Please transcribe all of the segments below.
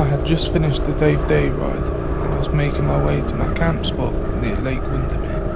I had just finished the Dave Day ride and I was making my way to my camp spot near Lake Windermere.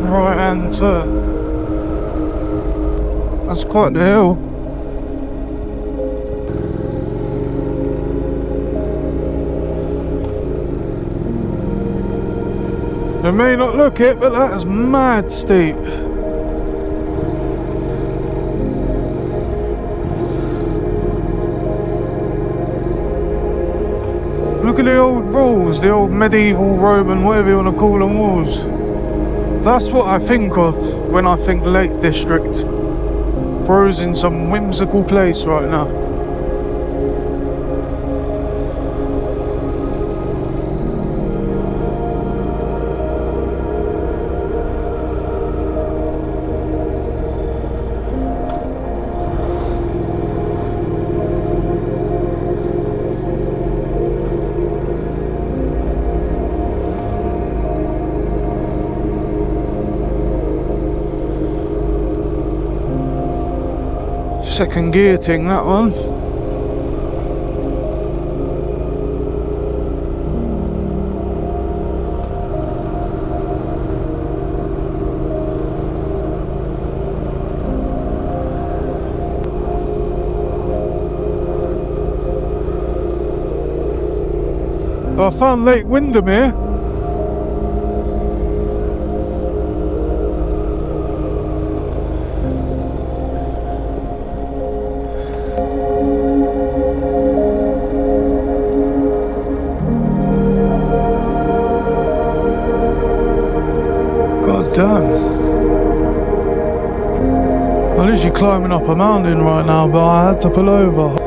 Right hand turn. That's quite the hill. You may not look it, but that's mad steep. Look at the old walls, the old medieval Roman, whatever you want to call them, walls. That's what I think of when I think Lake District. Bro's in some whimsical place right now. Second gear thing, that one. I found Lake Windermere. Damn. I'm literally climbing up a mountain right now, but I had to pull over.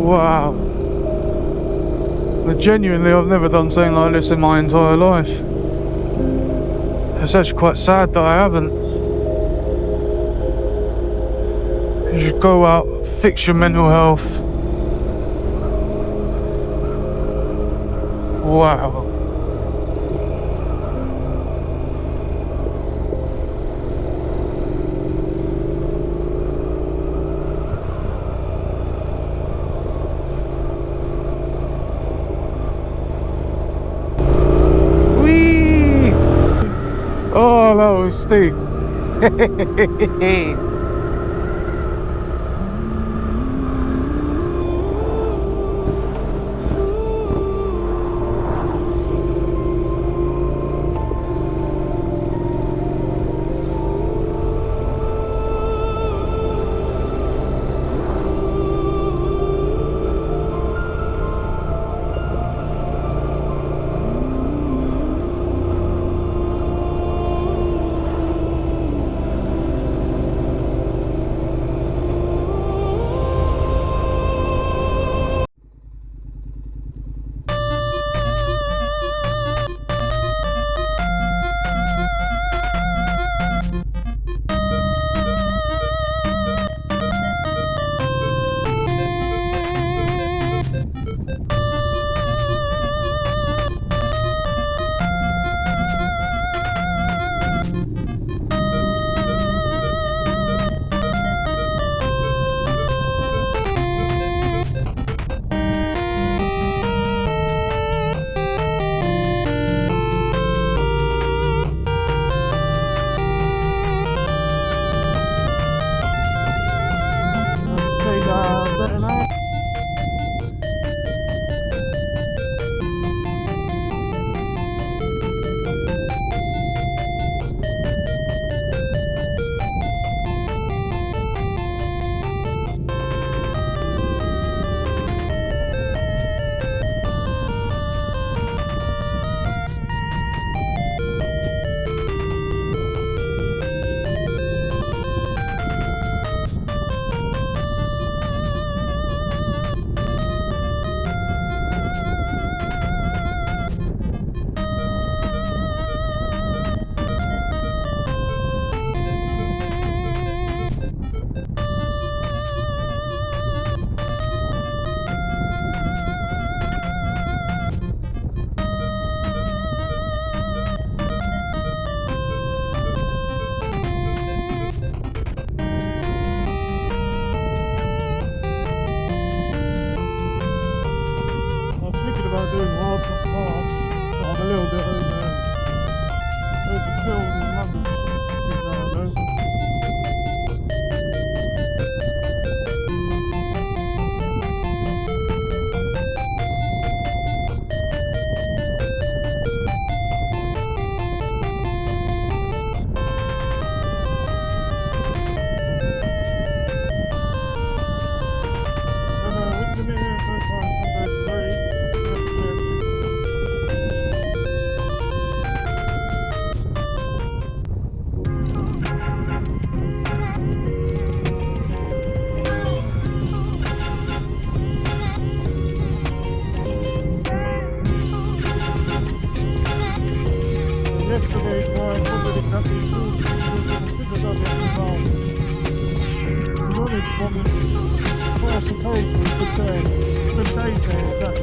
Wow. But genuinely, I've never done something like this in my entire life. It's actually quite sad that I haven't. You just go out, fix your mental health. Wow. Oh, that was steep. setting out. Doing hard not fast, but I'm a little bit over still lunch though. Yesterday's ride wasn't exactly cool, I should have done it now. To be honest, partial take was a good day. Good day there.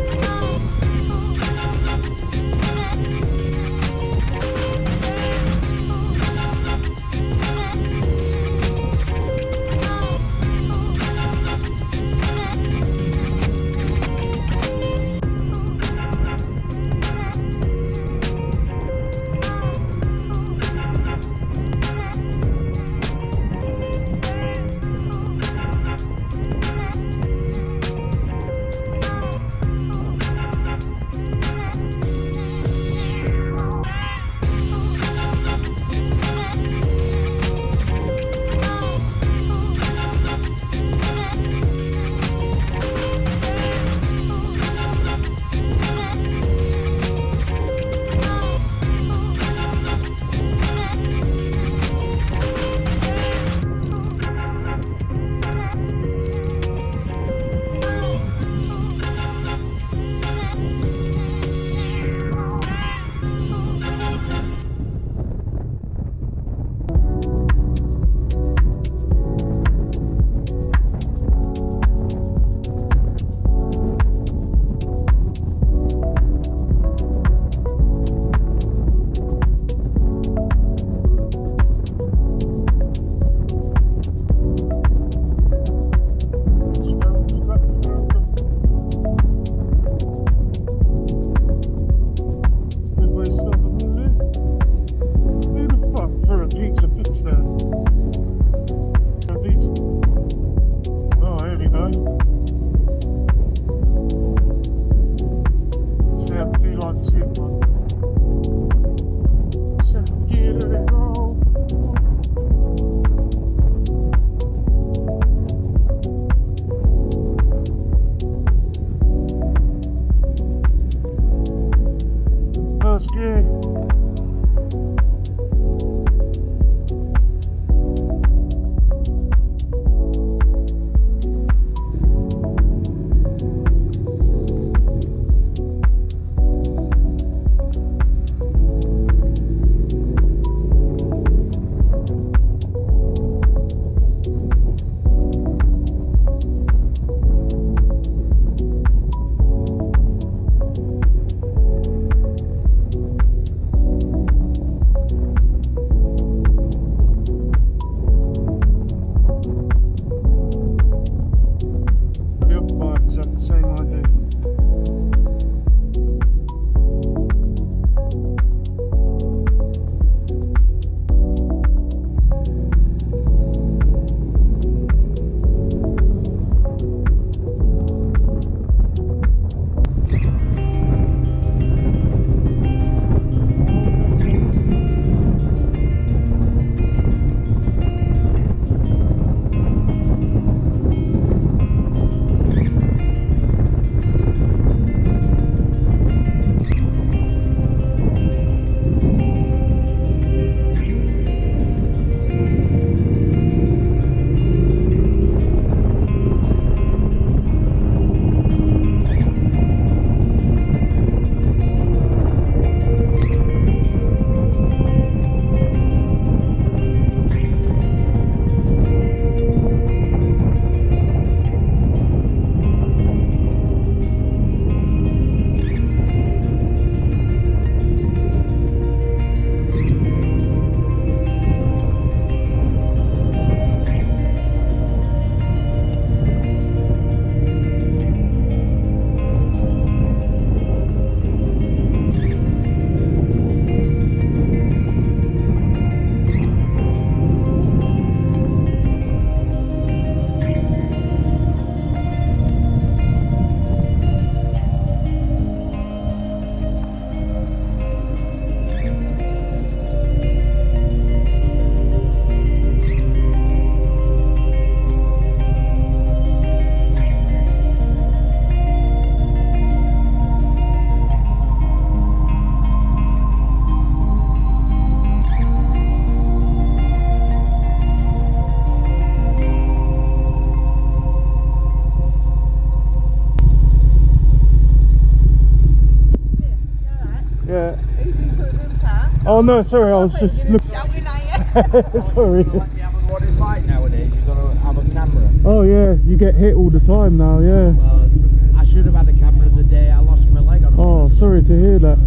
Oh no, sorry, I was just looking. Shouting at you. Sorry. What it's like nowadays, you've got to have a camera. Oh yeah, you get hit all the time now, yeah. Well, I should have had a camera the day I lost my leg on a Oh, motor. sorry to hear that.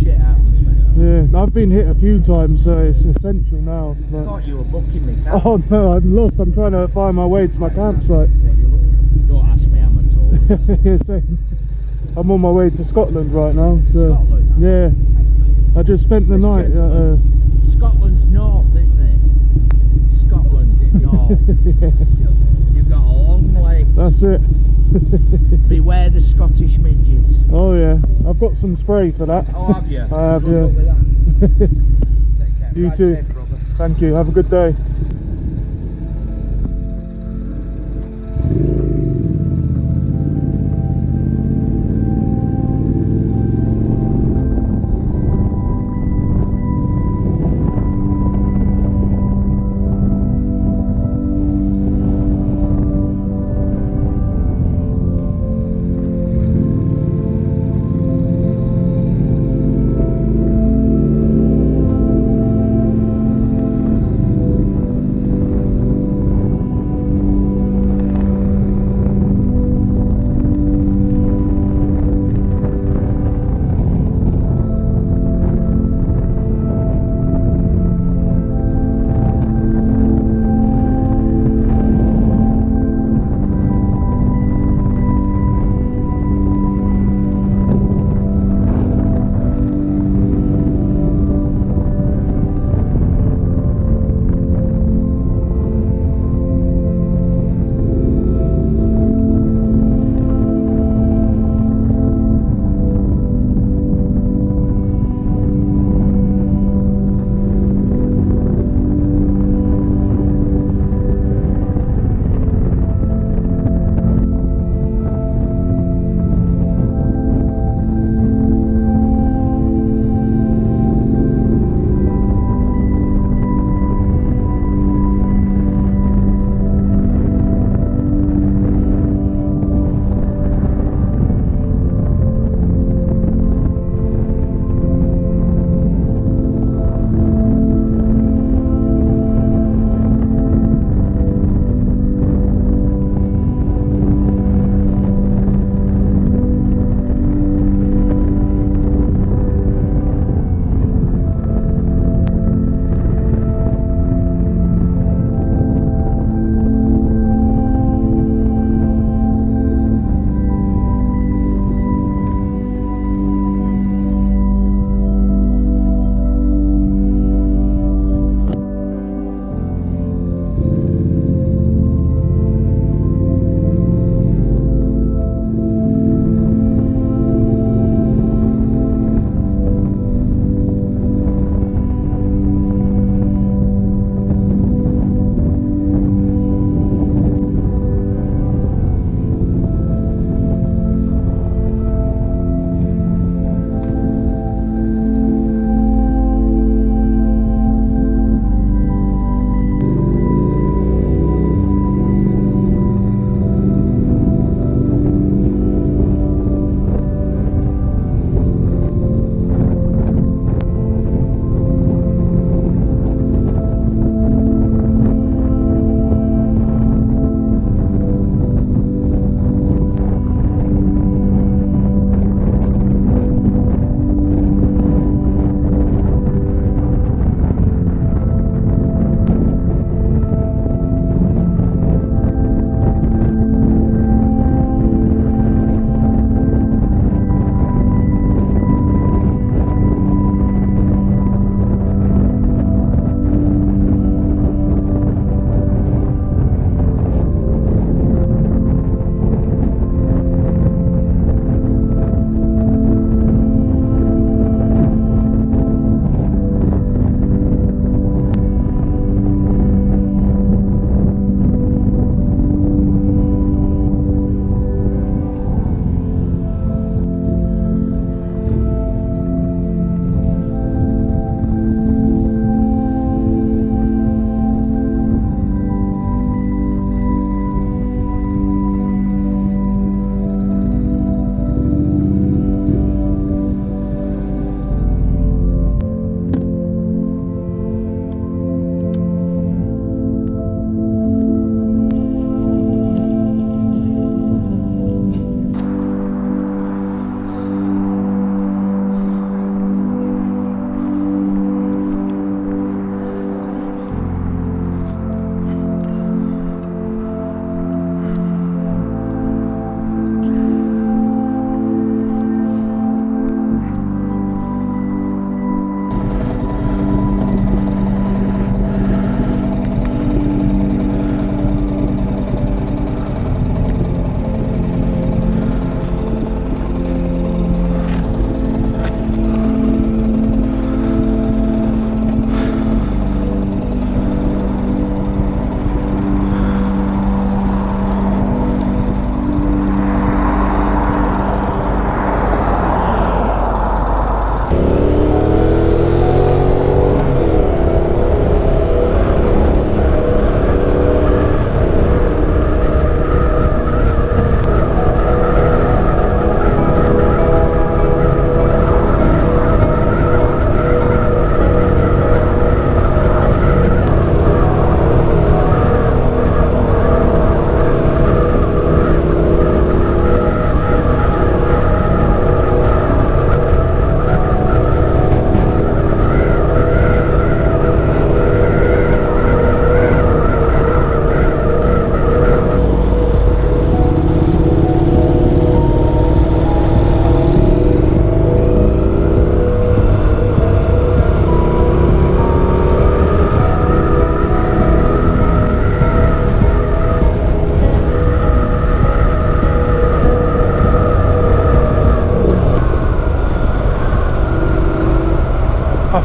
Shit happens, man. Yeah, I've been hit a few times, so it's essential now. I But... thought you were booking me, camera. Oh no, I'm lost. I'm trying to find my way to my campsite. What you looking? Don't ask me, I'm a tourist. Yeah, same. I'm on my way to Scotland right now. So, Scotland? yeah. I just spent the night at... Scotland's north, isn't it? Scotland, north. Yeah, You've got a long leg. that's it. Beware the Scottish midges. Oh yeah, I've got some spray for that. Oh, have you? I have, Good yeah. luck with that. Take care. You Ride too. safe, brother. Thank you. Have a good day.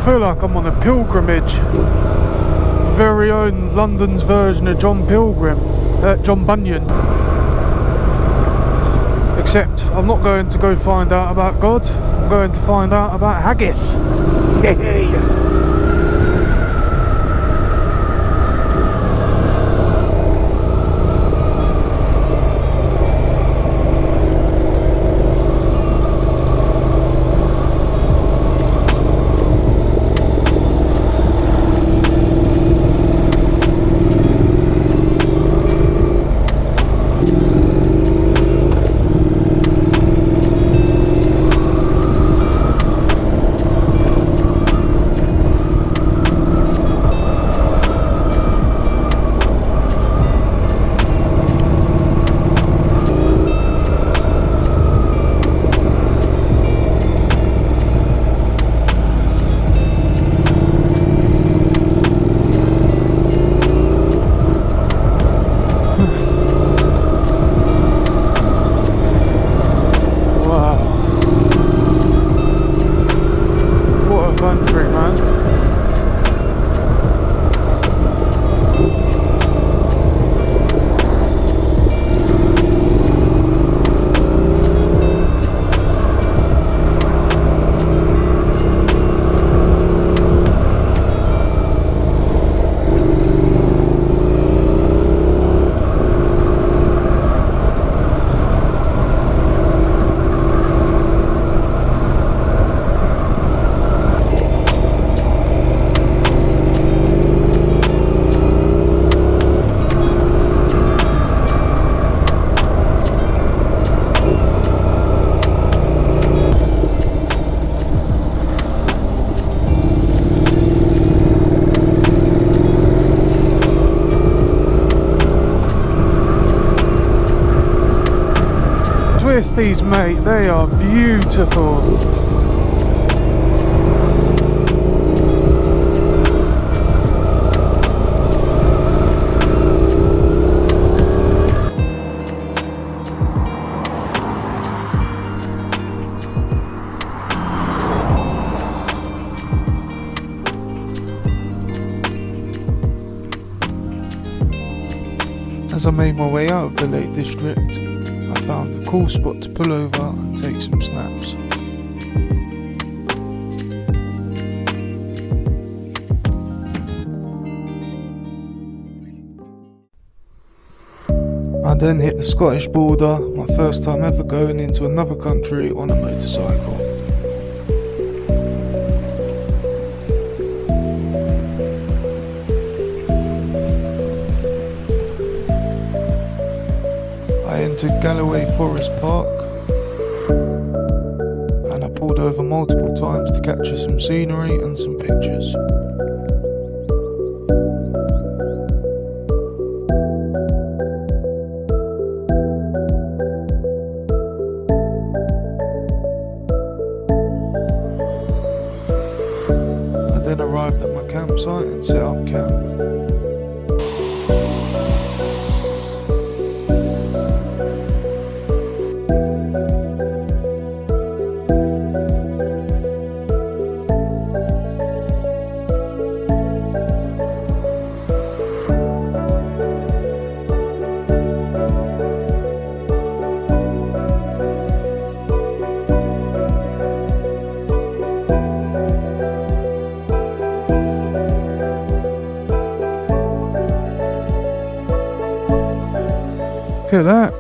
feel like I'm on a pilgrimage. Very own London's version of John Bunyan. Except I'm not going to go find out about God, I'm going to find out about haggis. Twisties, mate, they are beautiful. As I made my way out of the Lake District, I found a cool spot to pull over and take some snaps. I then hit the Scottish border, my first time ever going into another country on a motorcycle. I entered Galloway Forest Park and I pulled over multiple times to capture some scenery and some pictures. I then arrived at my campsite and set up camp. Look at that.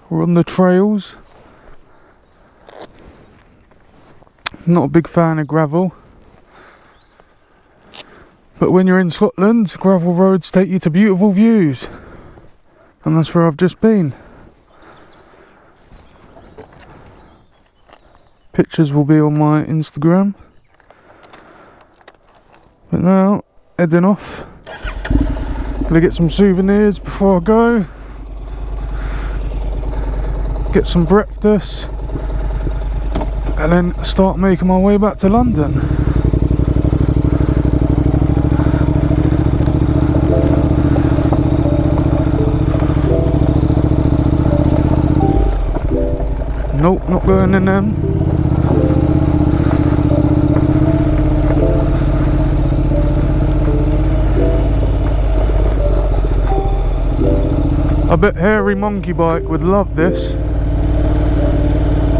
We're on the trails. Not a big fan of gravel. But when you're in Scotland, gravel roads take you to beautiful views. And that's where I've just been. Pictures will be on my Instagram. But now, heading off. Gonna get some souvenirs before I go. Get some breakfast. And then start making my way back to London. Nope, not going in them. I bet Hairy Monkey Bike would love this.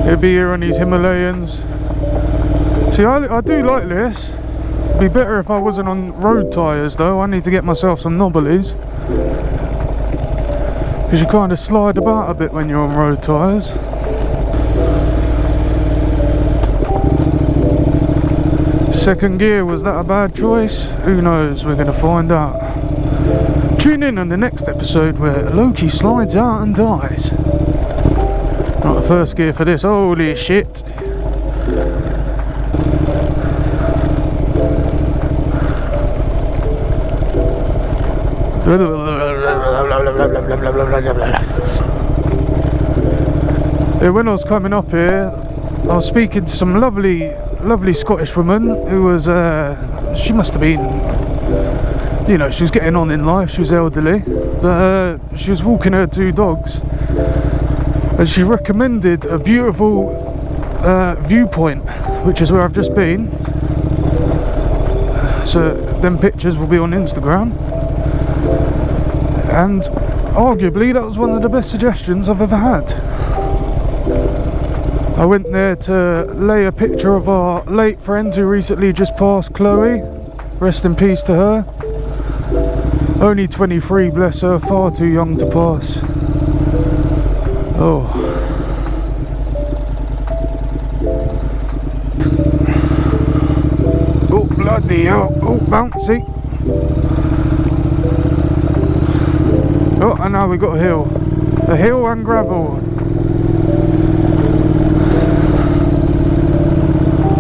He'd be here on his Himalayans. See, I do like this. It'd be better if I wasn't on road tyres though. I need to get myself some knobblies. Because you kind of slide about a bit when you're on road tyres. Second gear, was that a bad choice? Who knows, we're going to find out. Tune in on the next episode where Loki slides out and dies. Right, first gear for this, holy shit. Yeah, when I was coming up here, I was speaking to some lovely Scottish woman who was, she must have been, you know, she was getting on in life, she was elderly, but she was walking her 2 dogs, and she recommended a beautiful viewpoint, which is where I've just been. So them pictures will be on Instagram, and arguably that was one of the best suggestions I've ever had. I went there to lay a picture of our late friend who recently just passed, Chloe. Rest in peace to her. Only 23, bless her, far too young to pass. Oh. Oh, bloody hell. Oh, bouncy. Oh, and now we've got a hill. A hill and gravel.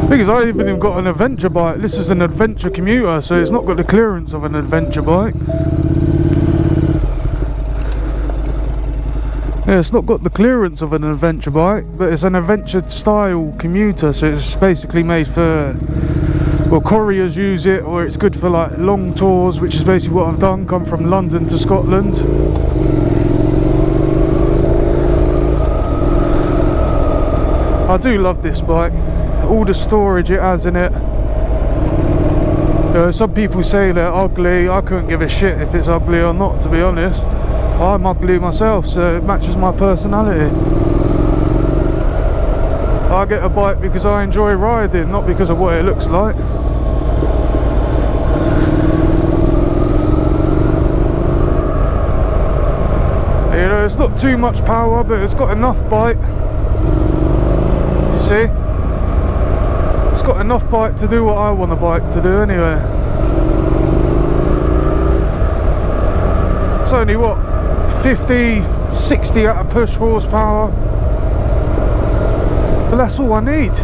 Because I even got an adventure bike. This is an adventure commuter, so it's not got the clearance of an adventure bike. Yeah, it's not got the clearance of an adventure bike, but it's an adventure style commuter, so it's basically made for, well, couriers use it, or it's good for like long tours, which is basically what I've done, come from London to Scotland. I do love this bike. All the storage it has in it. Some people say they're ugly. I couldn't give a shit if it's ugly or not, to be honest. I'm ugly myself, so it matches my personality. I get a bike because I enjoy riding, not because of what it looks like. You know, it's not too much power, but it's got enough bite. You see? It's got enough bite to do what I want a bike to do anyway. It's only what, 50, 60 at a push horsepower, but that's all I need.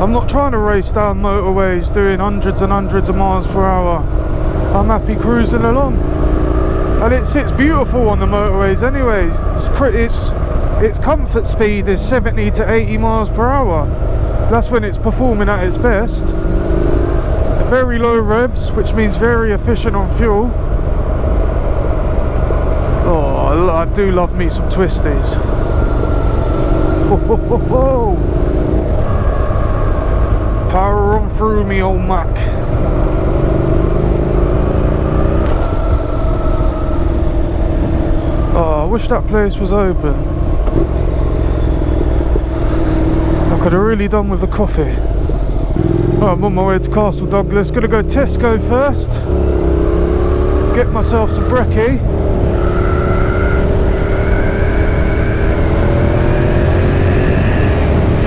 I'm not trying to race down motorways doing hundreds and hundreds of miles per hour. I'm happy cruising along, and it sits beautiful on the motorways anyway. Its comfort speed is 70 to 80 miles per hour. That's when it's performing at its best. Very low revs, which means very efficient on fuel. Oh, I do love me some twisties. Ho, ho, ho, ho. Power on through me, old Mac. Oh, I wish that place was open. I could have really done with a coffee. Oh, I'm on my way to Castle Douglas. Gonna go Tesco first. Get myself some brekkie.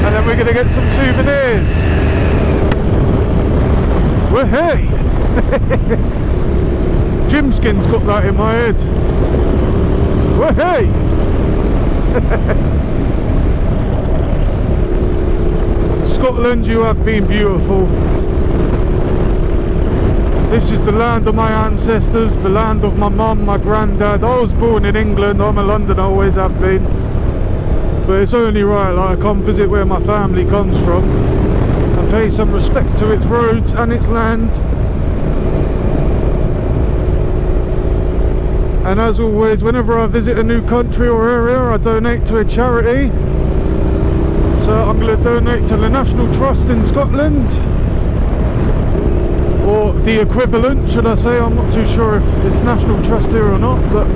And then we're gonna get some souvenirs. Well, hey! Jim Skin's got that in my head. Well, hey! Scotland, you have been beautiful. This is the land of my ancestors, the land of my mum, my granddad. I was born in England, I'm a Londoner, always have been. But it's only right that I come visit where my family comes from and pay some respect to its roads and its land. And as always, whenever I visit a new country or area, I donate to a charity. So I'm going to donate to the National Trust in Scotland, or the equivalent, should I say. I'm not too sure if it's National Trust here or not, but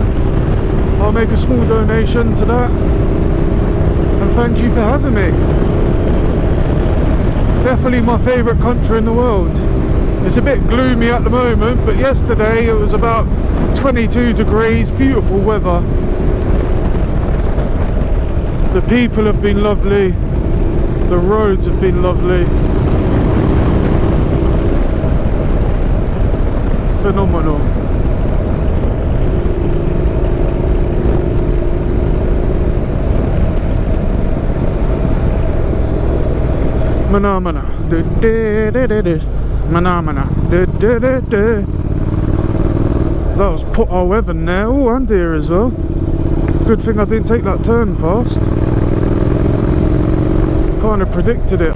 I'll make a small donation to that. And thank you for having me. Definitely my favourite country in the world. It's a bit gloomy at the moment, but yesterday it was about 22 degrees, beautiful weather. The people have been lovely, the roads have been lovely. Phenomenal. Mana mana, de de de de de. Mana mana, de de de de. That was Port O Evan there. Oh, and here as well. Good thing I didn't take that turn fast. Kind of predicted it.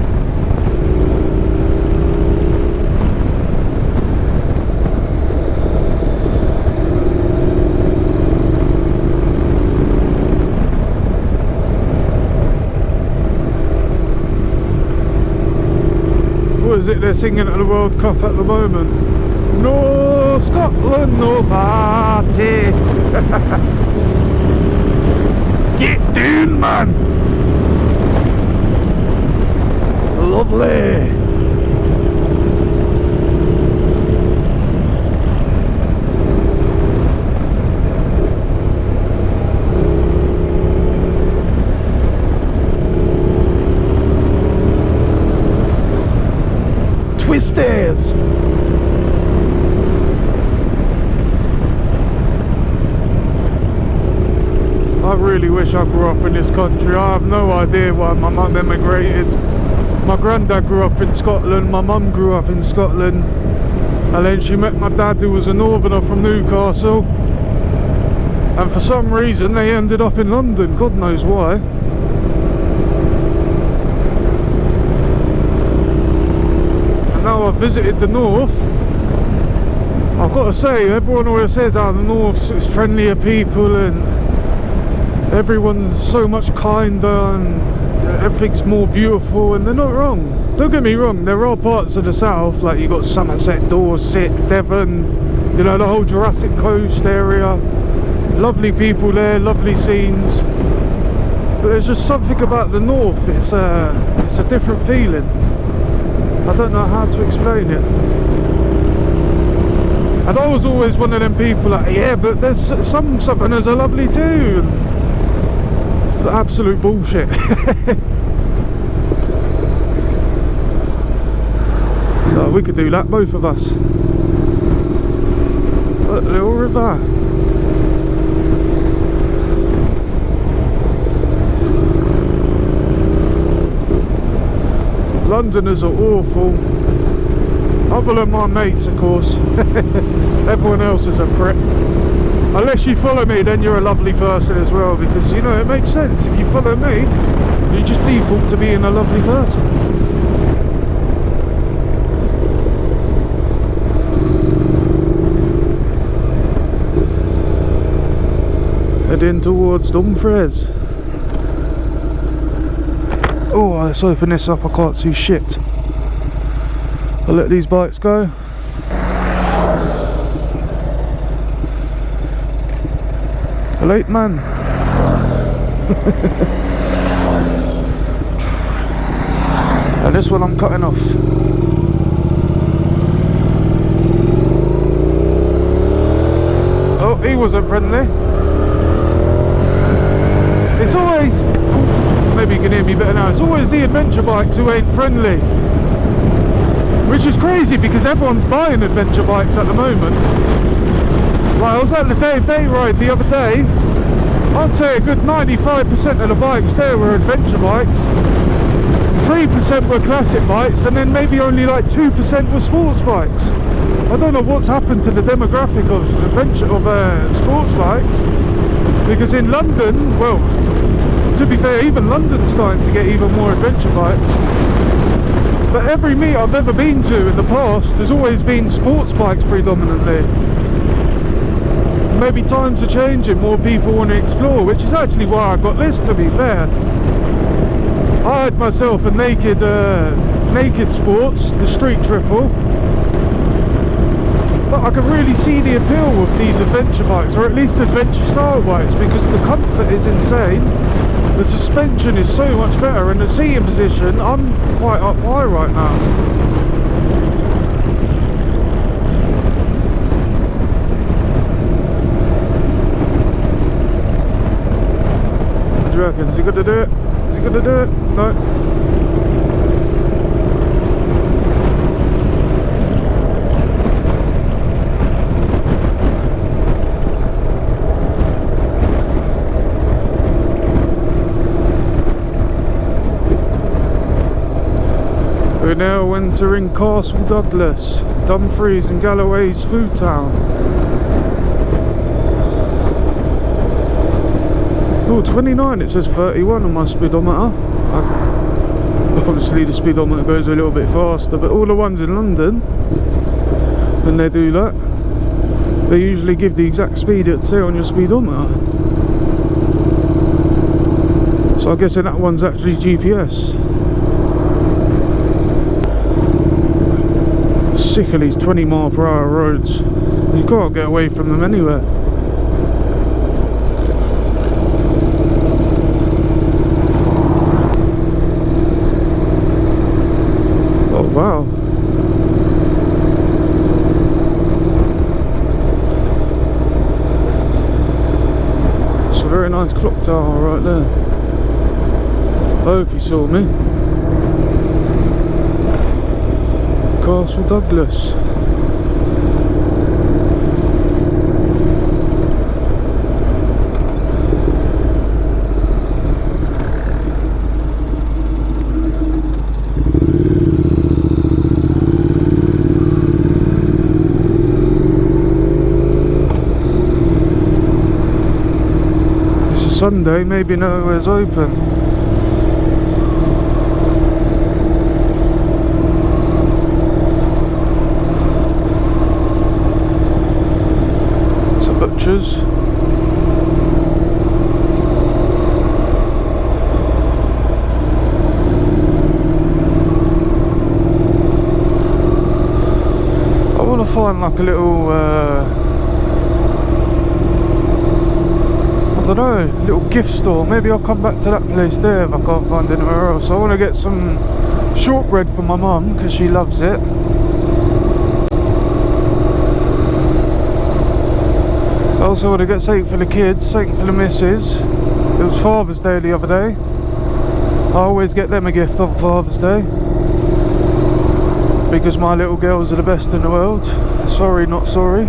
What is it they're singing at the World Cup at the moment? No Scotland, no party. Get down, man. Lovely. Twisters. I really wish I grew up in this country. I have no idea why my mum emigrated. My granddad grew up in Scotland, my mum grew up in Scotland, and then she met my dad, who was a northerner from Newcastle, and for some reason they ended up in London. God knows why. And now I've visited the north. I've got to say, everyone always says how the north's friendlier people and everyone's so much kinder and everything's more beautiful, and they're not wrong. Don't get me wrong, there are parts of the south, like you got Somerset, Dorset, Devon, you know, the whole Jurassic Coast area. Lovely people there, lovely scenes. But there's just something about the north, it's a different feeling. I don't know how to explain it. And I was always one of them people like, yeah, but there's some southerners are lovely too. Absolute bullshit. Oh, we could do that, both of us. What a little river. Londoners are awful. Other than my mates, of course. Everyone else is a prick. Unless you follow me, then you're a lovely person as well, because, you know, it makes sense. If you follow me, you just default to being a lovely person. Heading towards Dumfries. Oh, let's open this up, I can't see shit. I'll let these bikes go. Late man. And this one I'm cutting off. Oh, he wasn't friendly. It's always, maybe you can hear me better now, it's always the adventure bikes who ain't friendly. Which is crazy because everyone's buying adventure bikes at the moment. Like, I was at the Dave Day ride the other day. I'd say a good 95% of the bikes there were adventure bikes. 3% were classic bikes, and then maybe only like 2% were sports bikes. I don't know what's happened to the demographic of sports bikes, because in London, well, to be fair, even London's starting to get even more adventure bikes. But every meet I've ever been to in the past, there's always been sports bikes predominantly. Maybe times are changing, more people want to explore, which is actually why I got this, to be fair. I had myself a naked sports, the street triple. But I can really see the appeal with these adventure bikes, or at least adventure style bikes, because the comfort is insane, the suspension is so much better, and the seating position, I'm quite up high right now. What do you reckon? Is he gonna do it? Is he gonna do it? No. We're now entering Castle Douglas, Dumfries and Galloway's food town. Oh, 29, it says 31 on my speedometer. Obviously the speedometer goes a little bit faster, but all the ones in London, when they do that, they usually give the exact speed it say on your speedometer. So I'm guessing that one's actually GPS. Sick of these 20-mile-per-hour roads. You can't get away from them anywhere. Oh wow. It's a very nice clock tower right there. I hope he saw me. Castle Douglas. It's a Sunday, maybe nowhere's open. Butchers. I want to find like a little I don't know, little gift store. Maybe I'll come back to that place there if I can't find anywhere else. I want to get some shortbread for my mum because she loves it. I also want to get something for the kids, something for the missus. It was Father's Day the other day. I always get them a gift on Father's Day, because my little girls are the best in the world. Sorry, not sorry.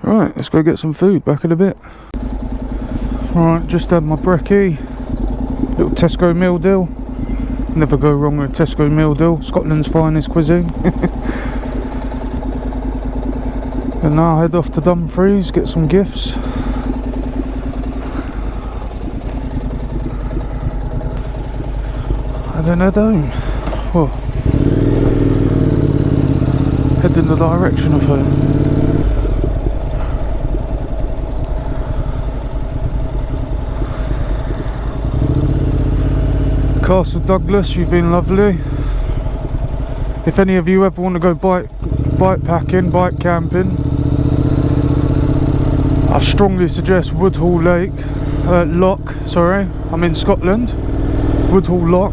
Right, let's go get some food, back in a bit. Right, just had my brekkie. Little Tesco meal deal. Never go wrong with a Tesco meal deal. Scotland's finest cuisine. And now I head off to Dumfries, get some gifts. And then head home. Well, head in the direction of home. Castle Douglas, you've been lovely. If any of you ever want to go bike packing, bike camping, I strongly suggest Woodhall Loch, sorry, I'm in Scotland. Woodhall Loch.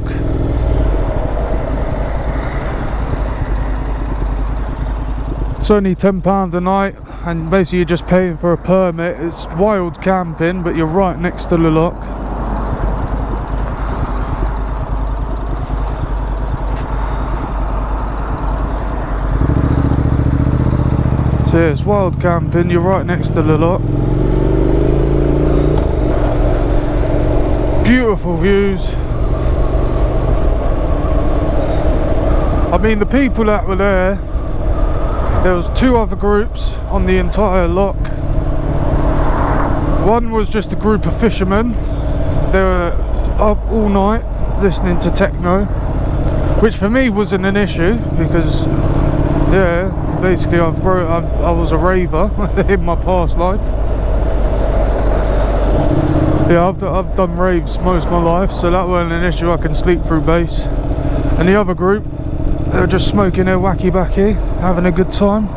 It's only £10 a night, and basically you're just paying for a permit. It's wild camping, but you're right next to the loch. So yeah, it's wild camping, you're right next to the lot. Beautiful views. I mean, the people that were there was 2 other groups on the entire lock. One was just a group of fishermen. They were up all night listening to techno, which for me wasn't an issue because yeah, basically I was a raver in my past life. Yeah, I've done raves most of my life, so that wasn't an issue. I can sleep through bass. And the other group, they were just smoking their wacky backy, having a good time.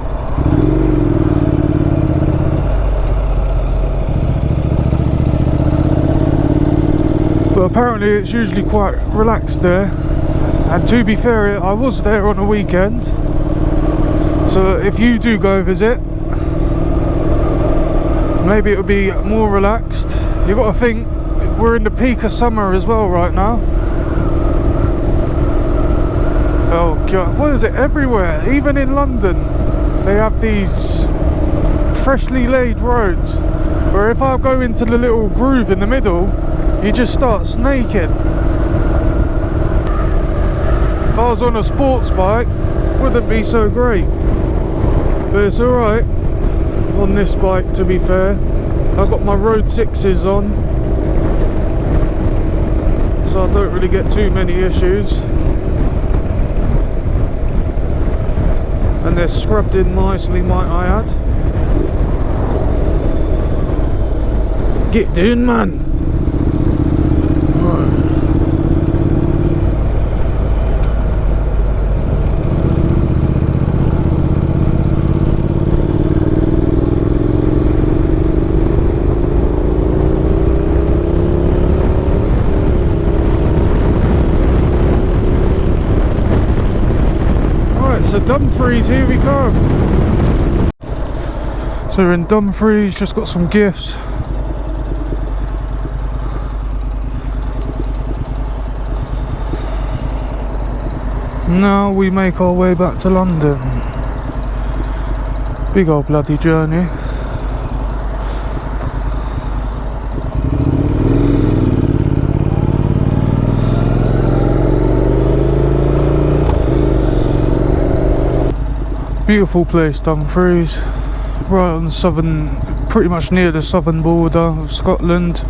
But apparently it's usually quite relaxed there. And to be fair, I was there on a weekend. So if you do go visit, maybe it'll be more relaxed. You've got to think, we're in the peak of summer as well right now. Oh god, what is it? Everywhere, even in London, they have these freshly laid roads where if I go into the little groove in the middle, you just start snaking. If I was on a sports bike, wouldn't be so great. But it's alright on this bike, to be fair. I've got my Road 6s on, so I don't really get too many issues. And they're scrubbed in nicely, might I add. Get down, man! So Dumfries, here we come. So we're in Dumfries, just got some gifts. Now we make our way back to London. Big old bloody journey. Beautiful place, Dumfries, right on the southern, pretty much near the southern border of Scotland.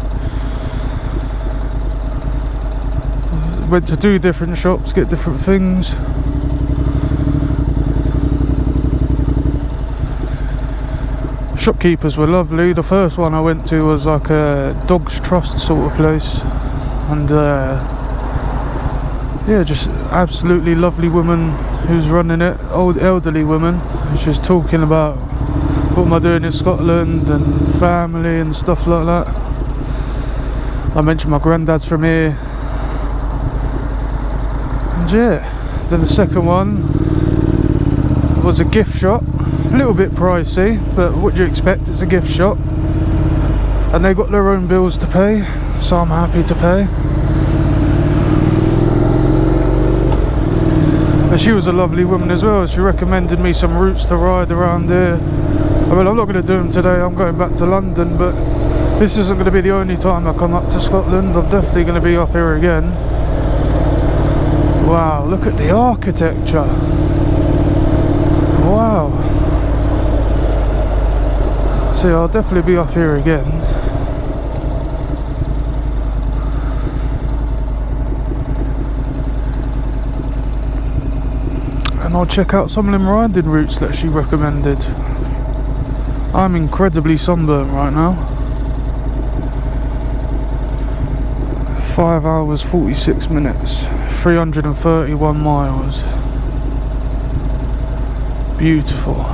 Went to 2 different shops, get different things. Shopkeepers were lovely. The first one I went to was like a Dog's Trust sort of place, and yeah, just absolutely lovely woman who's running it, old elderly woman, and she's talking about what am I doing in Scotland and family and stuff like that. I mentioned my granddad's from here, and yeah, then the second one was a gift shop, a little bit pricey, but what do you expect, it's a gift shop, and they got their own bills to pay, so I'm happy to pay. But she was a lovely woman as well. She recommended me some routes to ride around here. I mean, I'm not going to do them today, I'm going back to London, but this isn't going to be the only time I come up to Scotland. I'm definitely going to be up here again. Wow, look at the architecture. Wow. So yeah, I'll definitely be up here again. And I'll check out some of them riding routes that she recommended. I'm incredibly sunburnt right now. 5 hours 46 minutes, 331 miles. Beautiful.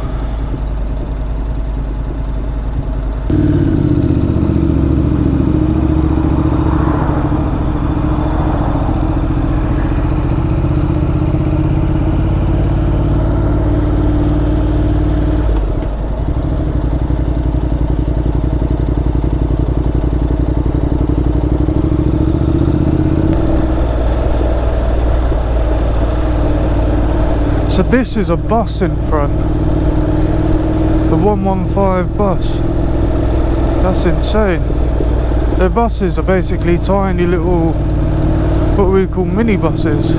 So this is a bus in front. The 115 bus. That's insane. Their buses are basically tiny little, what we call mini buses.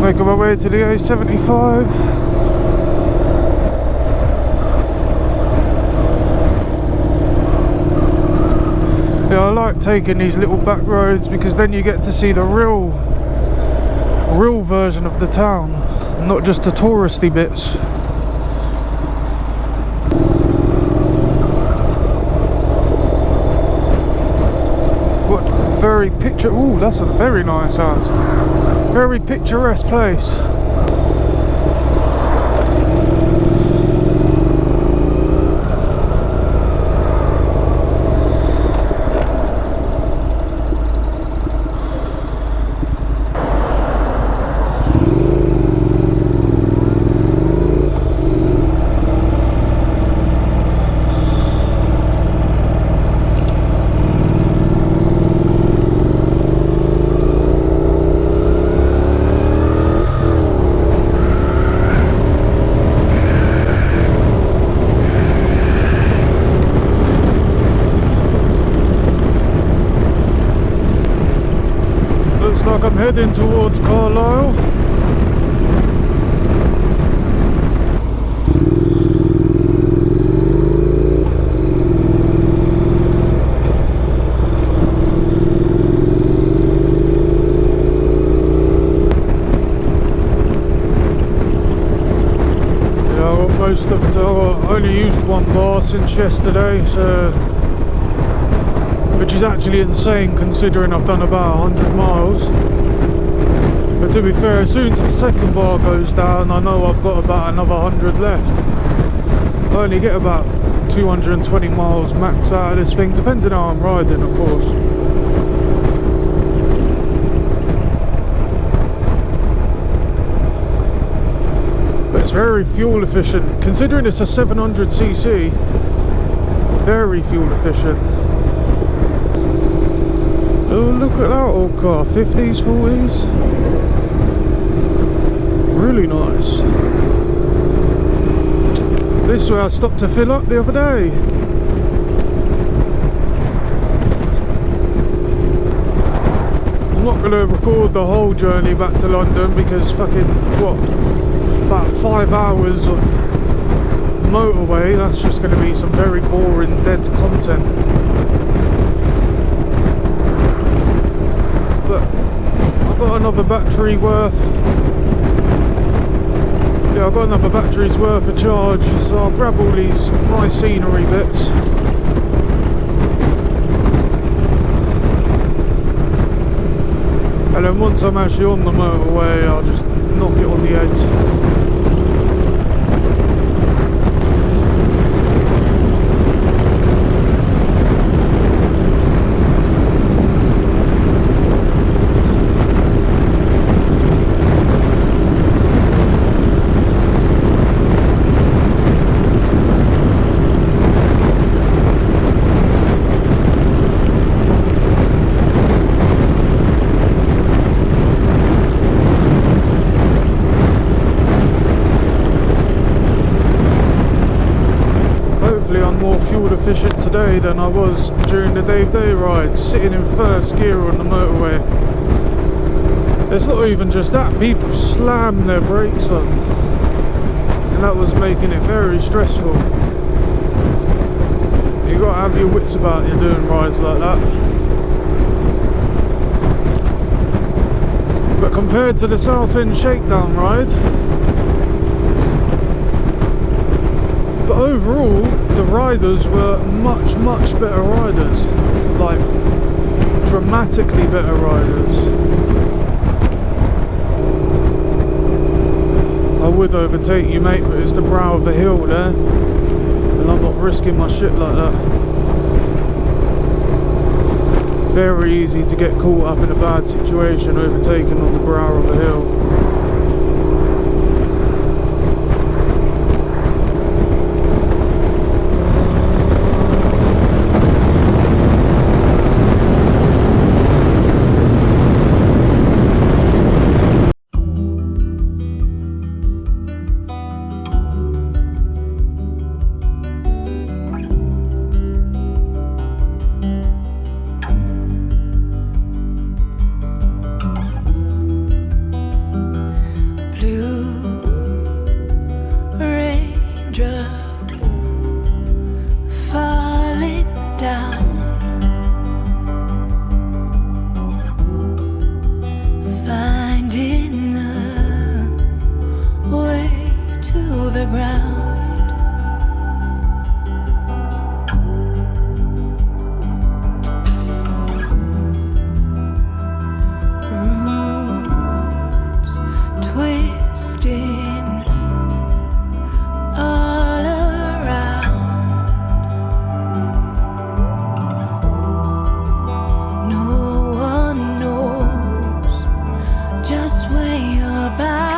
Making my way to the A75. Yeah, I like taking these little back roads because then you get to see the real version of the town, not just the touristy bits. What very ooh, that's a very nice house. Very picturesque place. I'm heading towards Carlisle. Yeah, I got most of it. I only used one bar since yesterday, so which is actually insane considering I've done about 100 miles. But to be fair, as soon as the second bar goes down, I know I've got about another 100 left. I only get about 220 miles max out of this thing, depending on how I'm riding, of course. But it's very fuel efficient, considering it's a 700cc. Very fuel efficient. Oh, look at that old car, 50s, 40s. Really nice. This is where I stopped to fill up the other day. I'm not going to record the whole journey back to London because fucking, what, about 5 hours of motorway, that's just going to be some very boring, dead content. But I've got another battery worth. Yeah, I've got another battery's worth of charge, so I'll grab all these nice scenery bits. And then once I'm actually on the motorway, I'll just knock it on the head. More fuel efficient today than I was during the day ride, sitting in first gear on the motorway. It's not even just that, people slam their brakes on, and that was making it very stressful. You gotta have your wits about you doing rides like that. But compared to the Southend Shakedown ride, but overall, the riders were much better riders, like dramatically better riders. I would overtake you, mate, but it's the brow of the hill there, and I'm not risking my shit like that. Very easy to get caught up in a bad situation overtaking on the brow of a hill. Roots twisting all around. No one knows just where you're bound.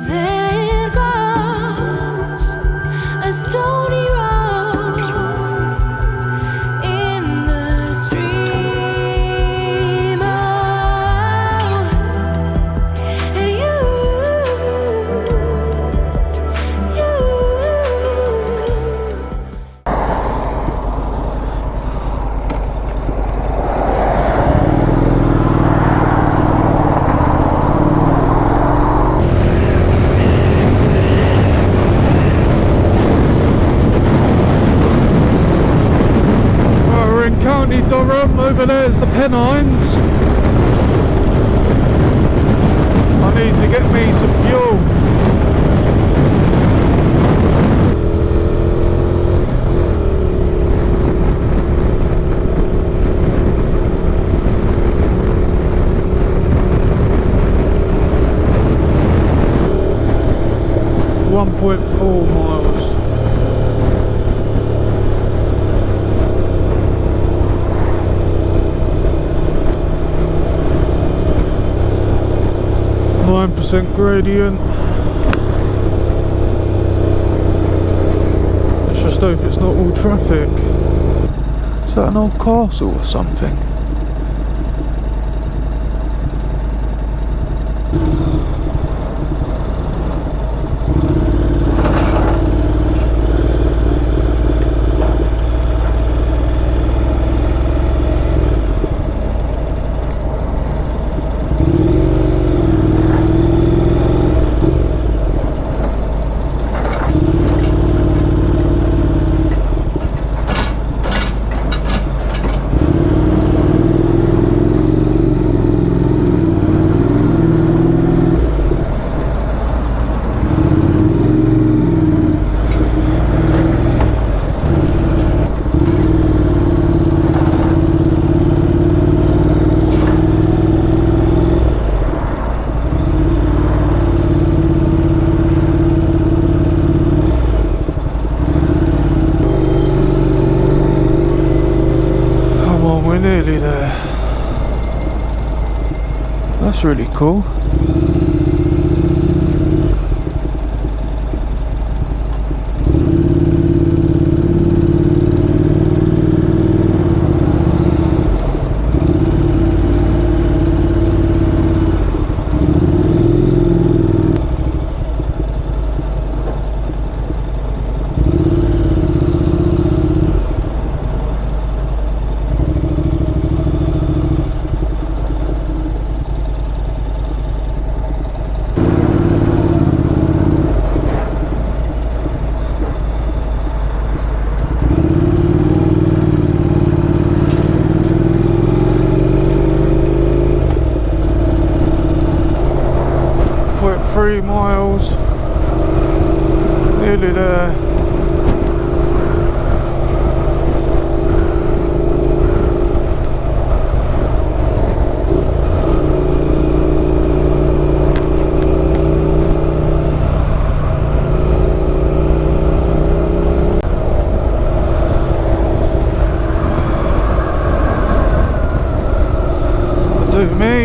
There goes a stony road in the stream. Oh, and you We're in County Durham, over there's the Pennines. I need to get me some fuel. .4 miles. .9% gradient. Let's just hope it's not all traffic. Is that an old castle or something? We're nearly there. That's really cool. .3 miles, nearly there. Do me.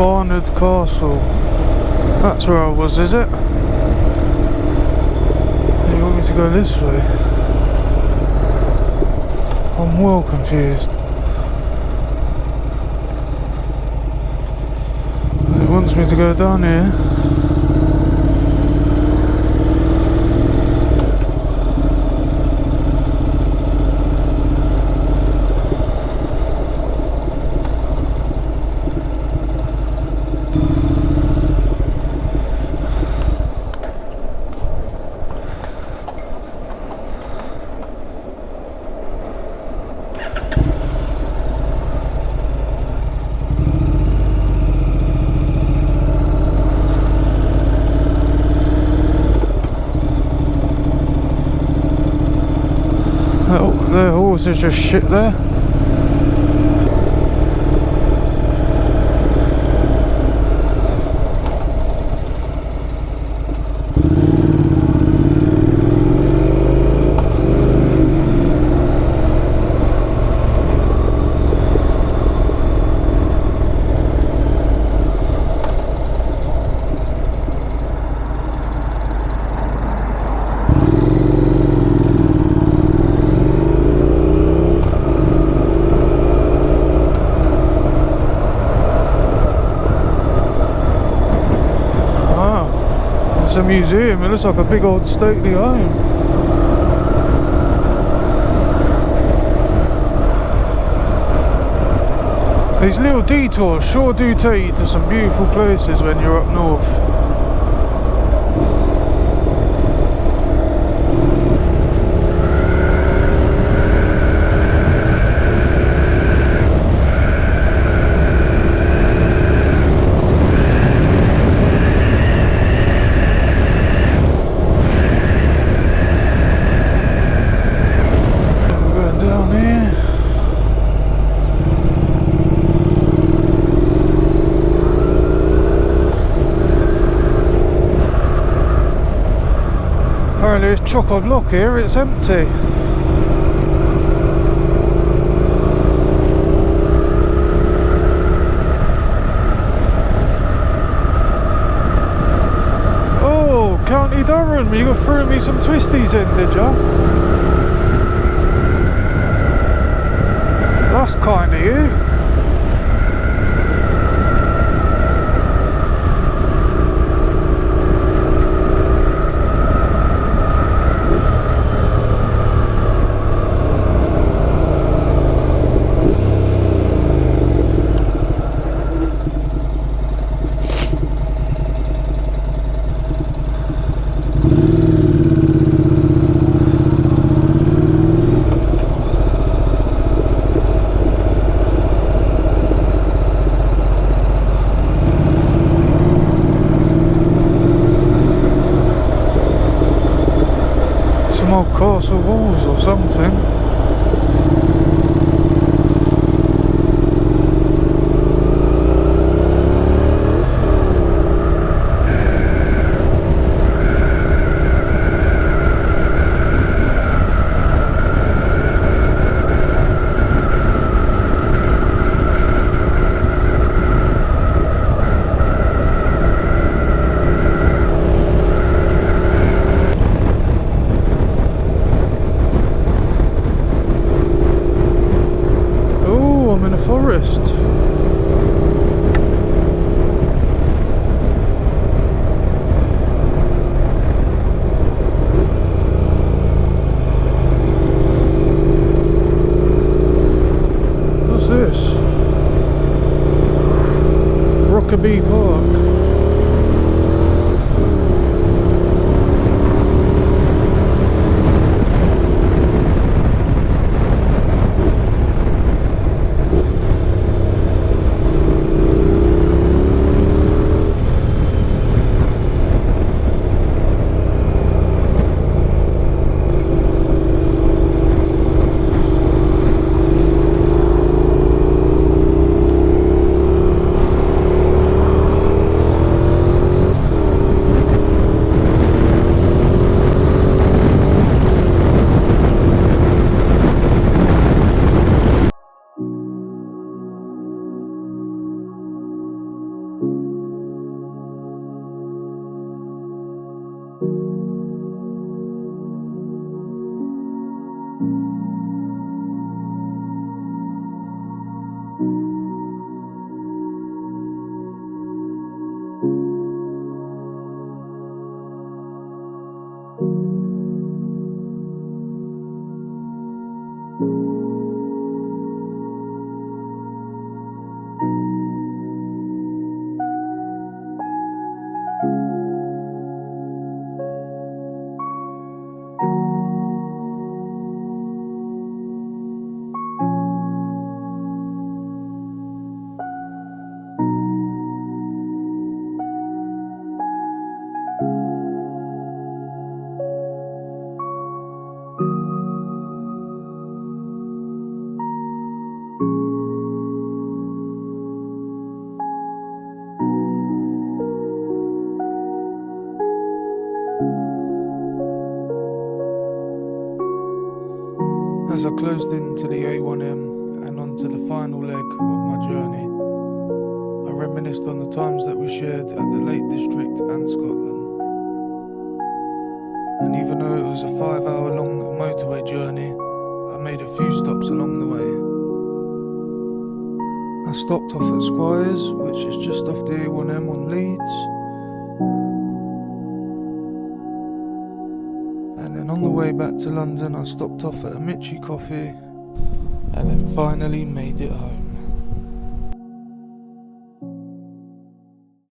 Barnard Castle. That's where I was, is it? You want me to go this way? I'm well confused. It wants me to go down here. Their horse is just shit there. A museum, it looks like a big old stately home. These little detours sure do take you to some beautiful places when you're up north. Apparently it's chock-a-block here, it's empty. Oh, County Durham, you got threw me some twisties in, did ya? That's kind of you. Old castle walls or something. Forest. What's this? Rockaby Park. closed into the A1M and onto the final leg of my journey. I reminisced on the times that we shared at the Lake District and Scotland. And even though it was a 5-hour long motorway journey, I made a few stops along the way. I stopped off at Squires, which is just off the A1M on Leeds. And then on the way back to London, I stopped off at a Mitchie Coffee and then finally made it home.